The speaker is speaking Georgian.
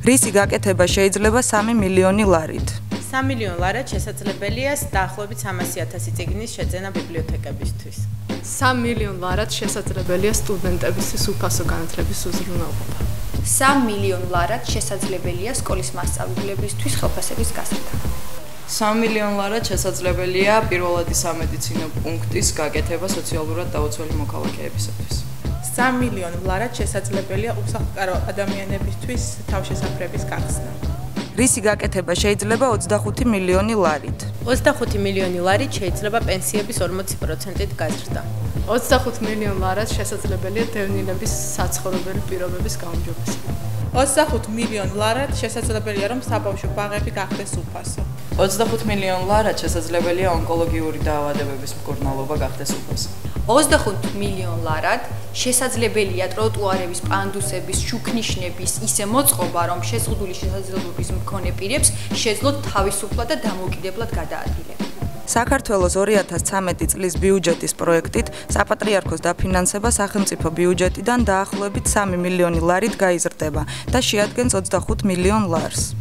რისი გაკეთება შეიძლება 3 მილიონი ლარით? 3 მილიონ ლარად შესაძლებელია დაახლოებით 300,000 წიგნის შეძენა ბიბლიოთეკებისთვის. 3 მილიონ ლარად შესაძლებელია სტუდენტებისთვის უფასო განათლების უზრუნველყოფა. 3 მილიონ ლარად შესაძლებელია სკოლის მასწავლებლებისთვის ხელფასების გაზრდა. 3 მილიონ ლარად შესაძლებელია პირველადი სამედიცინო პუნქტის გაკეთება სოციალურად დაუცველი მოქალაქეებისათვის. 3 მილიონ ლარად შესაძლებელია უსახლკარო ადამიანებისთვის თავშესაფრების გახსნა. რისი გაკეთება შეიძლება 25 მილიონი ლარით? 25 მილიონი ლარით შეიძლება პენსიების 40%-ით გაზრდა. 25 მილიონ ლარად შესაძლებელია დევნილების საცხოვრებელი პირობების გაუმჯობესება. 25 მილიონ ლარად შესაძლებელია რომ საბავშვო ბაღები გახდეს უფასო. 25 მილიონ ლარად შესაძლებელია ონკოლოგიური დაავადებების მკურნალობა გახდეს უფასო. 25 მილიონ ლარად შესაძლებელია ტროტუარების, პანდუსების, შუქნიშნების ისე მოწყობა, რომ შეზღუდული შესაძლებლობის მქონე პირებს შეძლოთ თავისუფლად და დამოუკიდებლად გადაადგილება. საქართველოს 2013 წლის ბიუჯეტის პროექტით საპატრიარქოს დაფინანსება სახელმწიფო ბიუჯეტიდან დაახლოებით 3 მილიონი ლარით გაიზრდება და შეადგენს 25 მილიონ ლარს.